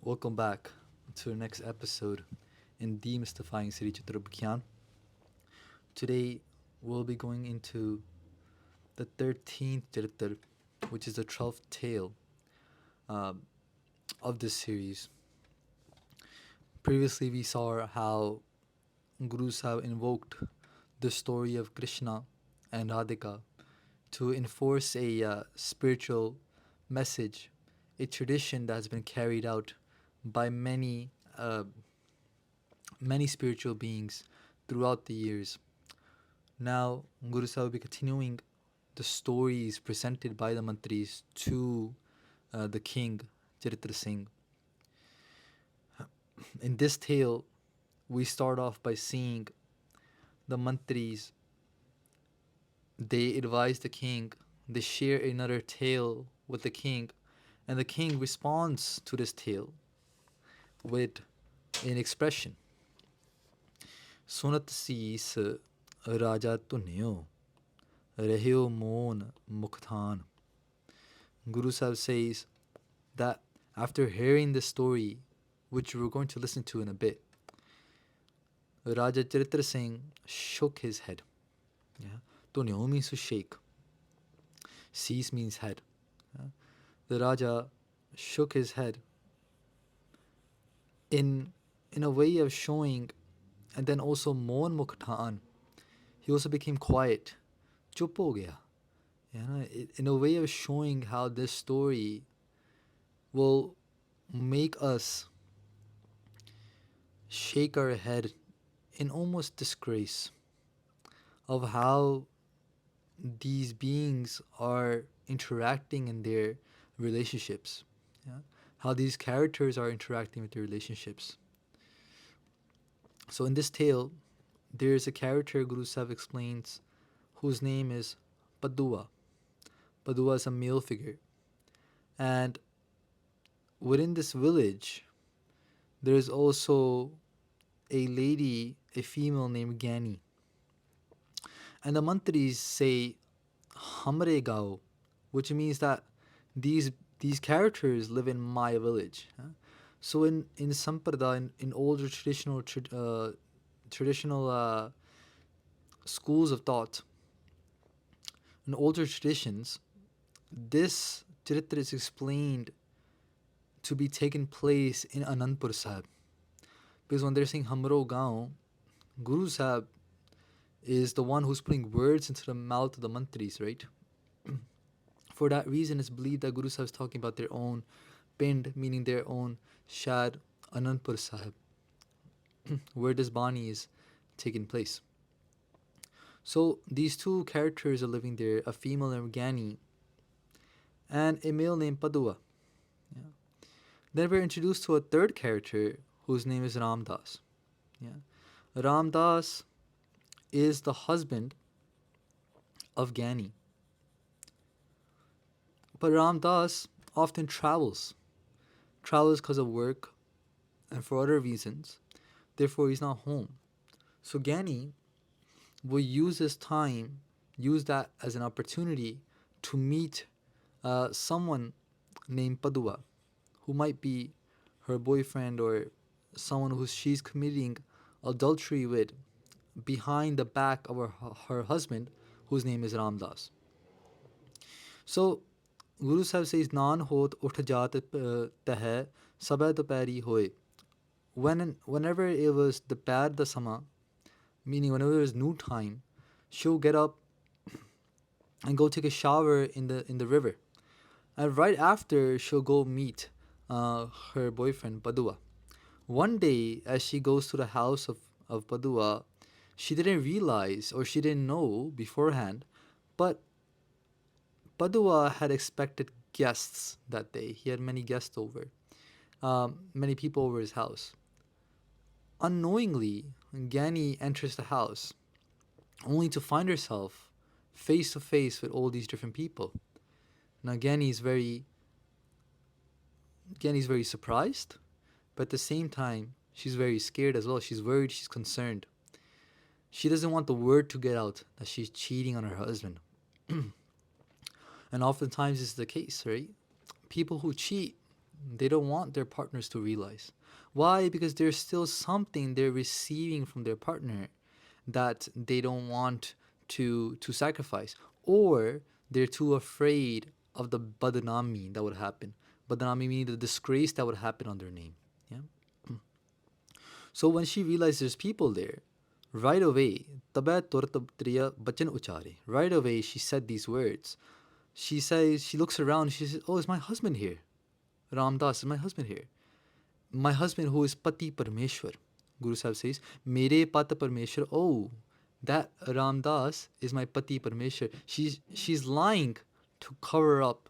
Welcome back to the next episode in Demystifying Charitropakhyan. Today we'll be going into the 13th Charitr, which is the 12th tale uh, of this series. Previously we saw how Guru Sahib invoked the story of Krishna and Radhika to enforce a spiritual message, a tradition that has been carried out by many spiritual beings throughout the years. Now, Guru Sahib will be continuing the stories presented by the mantris to the king, Charitr Singh. In this tale, we start off by seeing the mantris. They advise the king, they share another tale with the king, and the king responds to this tale with an expression. Sunat siis Raja Tunyo, Rahyo Mon Mukthan. Guru Sahib says that after hearing the story, which we're going to listen to in a bit, Raja Charitr Singh shook his head. Yeah? Tunyo means to shake. Siis means head. Yeah? The Raja shook his head in a way of showing, and then also Mon Mukthan. He also became quiet. Chup ho gaya. In a way of showing how this story will make us shake our head in almost disgrace of how these beings are interacting in their relationships. Yeah? How these characters are interacting with their relationships. So in this tale, there is a character Guru Sahib explains whose name is Padua. Padua is a male figure. And within this village, there is also a lady, a female named Gani. And the mantris say Hamre Gao, which means that these characters live in my village. So in Samprada, in older traditional schools of thought, in older traditions, this Charitra is explained to be taken place in Anandpur Sahib. Because when they're saying Hamro Gaon, Guru Sahib is the one who's putting words into the mouth of the mantris, right? For that reason, it's believed that Guru Sahib is talking about their own pind, meaning their own shad, Anandpur Sahib, where this bani is taking place. So these two characters are living there, a female named Gani and a male named Padua. Yeah. Then we're introduced to a third character whose name is Ramdas. Yeah. Ramdas is the husband of Gani. But Ramdas often travels because of work and for other reasons. Therefore, he's not home. So Gani will use that as an opportunity to meet someone named Padua, who might be her boyfriend or someone who she's committing adultery with behind the back of her husband, whose name is Ramdas. So Guru Sahib says, Nan hot utth jaat teh sabay dopahri hoye. Whenever it was the pad the sama, meaning whenever it was noon time, she'll get up and go take a shower in the river. And right after, she'll go meet her boyfriend Padua. One day, as she goes to the house of Padua, she didn't realize or she didn't know beforehand, but Padua had expected guests that day. He had many guests over, many people over his house. Unknowingly, Gani enters the house, only to find herself face to face with all these different people. Now Gani is very surprised, but at the same time, she's very scared as well. She's worried, she's concerned. She doesn't want the word to get out that she's cheating on her husband. And oftentimes this is the case, right? People who cheat, They don't want their partners to realize. Why? Because there's still something they're receiving from their partner that they don't want to sacrifice, or they're too afraid of the badnami that would happen. Badnami meaning the disgrace that would happen on their name. Yeah. So when she realized there's people there, right away, right away she said these words. She says, she looks around, she says, "Oh, is my husband here? Ramdas, is my husband here? My husband who is Pati Parmeshwar." Guru Sahib says, "Mere Pata Parmeshwar." Oh, that Ramdas is my Pati Parmeshwar. She's lying to cover up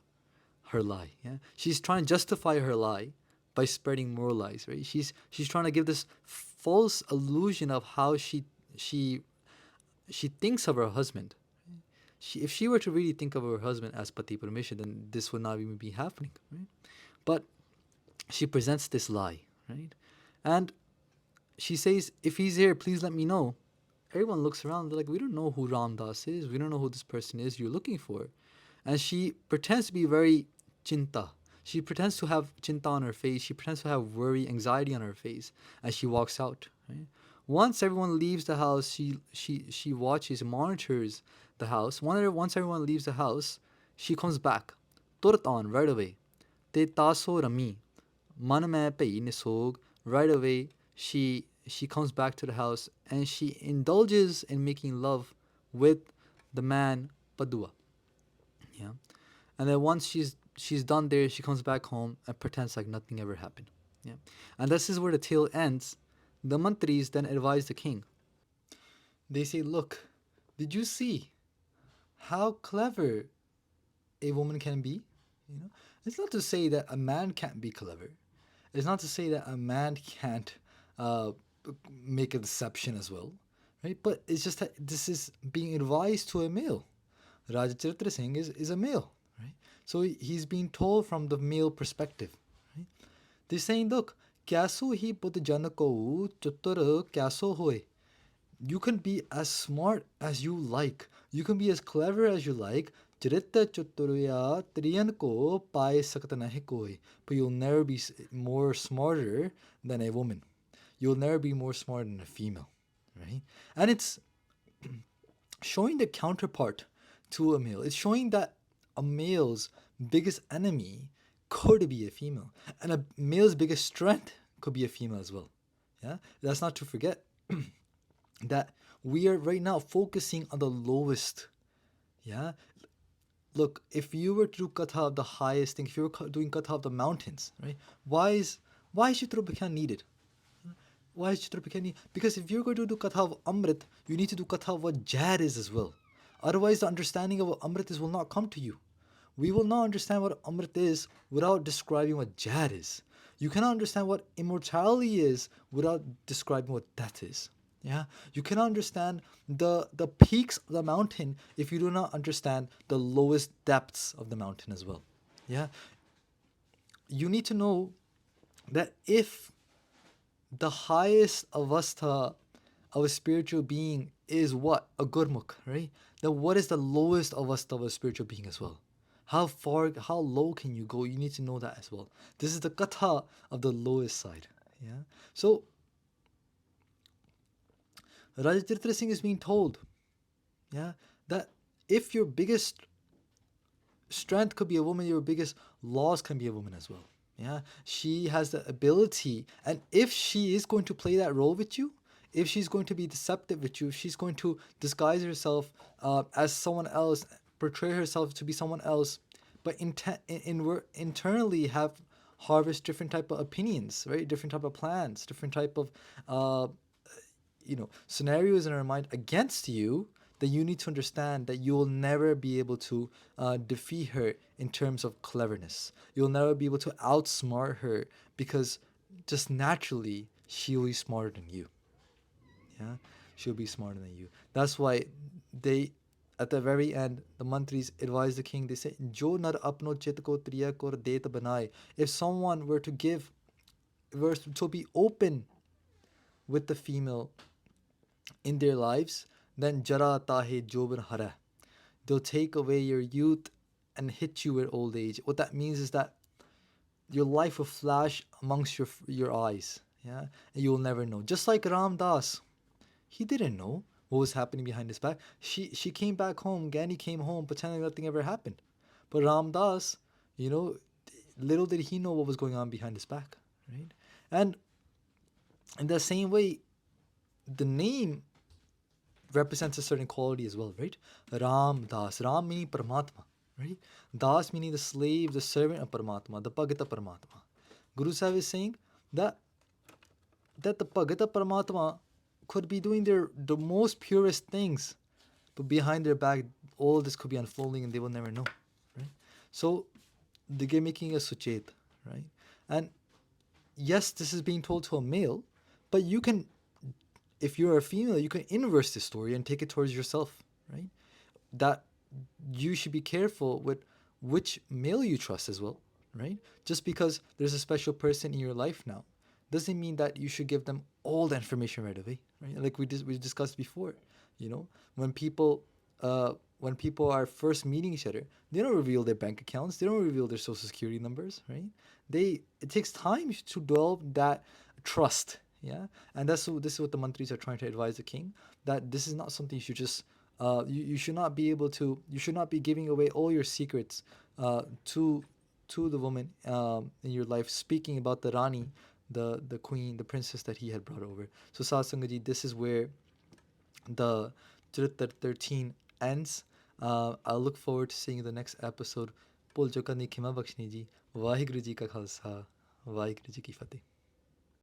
her lie. Yeah, she's trying to justify her lie by spreading more lies. Right? She's trying to give this false illusion of how she she thinks of her husband. If she were to really think of her husband as Pati Parmeshwar, then this would not even be happening. Right? But she presents this lie, right? And she says, "If he's here, please let me know." Everyone looks around. They're like, "We don't know who Ramdas is. We don't know who this person is you're looking for." And she pretends to be very chinta. She pretends to have chinta on her face. She pretends to have worry, anxiety on her face as she walks out. Right? Once everyone leaves the house, she watches, monitors the house. Once everyone leaves the house, she comes back. Turat on, right away. Te taso rami. Man mein pei nisog. Right away, she comes back to the house and she indulges in making love with the man Padua. Yeah. And then once she's done there, she comes back home and pretends like nothing ever happened. Yeah. And this is where the tale ends. The mantris then advise the king. They say, "Look, did you see how clever a woman can be?" You know, it's not to say that a man can't be clever. It's not to say that a man can't uh, make a deception as well, right? But it's just that this is being advised to a male. Raja Charitra Singh is a male, right? So he's being told from the male perspective, right? They're saying, "Look, kyaso hi put janako chutur kyaso hoy." You can be as smart as you like. You can be as clever as you like. Charitta chuturya triyan ko pai sakta nahi koi. But you'll never be more smarter than a woman. You'll never be more smart than a female, right? And it's showing the counterpart to a male. It's showing that a male's biggest enemy could be a female, and a male's biggest strength could be a female as well. Yeah, that's not to forget that we are right now focusing on the lowest. Yeah, look, if you were to do katha of the highest thing, if you were doing katha of the mountains, right? Why is Charitropakhyan needed? Why is Charitropakhyan needed? Because if you're going to do katha of Amrit, you need to do katha of what Jad is as well. Otherwise, the understanding of what Amrit is will not come to you. We will not understand what Amrit is without describing what Jad is. You cannot understand what immortality is without describing what death is. Yeah, you cannot understand the peaks of the mountain if you do not understand the lowest depths of the mountain as well. Yeah, you need to know that if the highest avastha of a spiritual being is what? A gurmukh, right? Then what is the lowest avastha of a spiritual being as well? How low can you go? You need to know that as well. This is the katha of the lowest side. Yeah. So Raja Tirthra Singh is being told, yeah, that if your biggest strength could be a woman, your biggest loss can be a woman as well. Yeah, she has the ability, and if she is going to play that role with you, if she's going to be deceptive with you, if she's going to disguise herself as someone else, portray herself to be someone else, but internally have harvest different type of opinions, right? Different type of plans, different type of uh, scenarios in our mind against you, then you need to understand that you will never be able to defeat her in terms of cleverness. You'll never be able to outsmart her because just naturally she'll be smarter than you. Yeah, she'll be smarter than you. That's why they, at the very end, the mantris advise the king. They say, "Jo nar apno chit ko triya kor det banaye." If someone were to be open with the female in their lives, then jara tahe joban hara. They'll take away your youth and hit you with old age. What that means is that your life will flash amongst your eyes. Yeah, and you will never know. Just like Ramdas, he didn't know what was happening behind his back. She came back home. Gani came home pretending nothing ever happened. But Ramdas, you know, little did he know what was going on behind his back, right? And in the same way, the name represents a certain quality as well, right? Ram Das. Ram meaning Paramatma, right? Das meaning the slave, the servant of Paramatma, the Bhagata Paramatma. Guru Sahib is saying that the Bhagata Paramatma could be doing the most purest things, but behind their back, all this could be unfolding and they will never know, right? So they're making a suchet, right? And yes, this is being told to a male, but you can, if you're a female, you can inverse this story and take it towards yourself, right? That you should be careful with which male you trust as well, right? Just because there's a special person in your life now doesn't mean that you should give them all the information right away, right? Like we discussed before, you know, when people when people are first meeting each other, they don't reveal their bank accounts, they don't reveal their social security numbers, right? It takes time to develop that trust, yeah. And this is what the mantris are trying to advise the king, that this is not something you should just you should not be able to, you should not be giving away all your secrets to the woman in your life, speaking about the Rani, the queen, the princess that he had brought over. So Satsangaji, this is where the Charitr 13 ends. I'll look forward to seeing the next episode. Pol Joka Nikhima Bakshni ji. Vaheguru ji ka khalsa. Vaheguru ji ki fateh.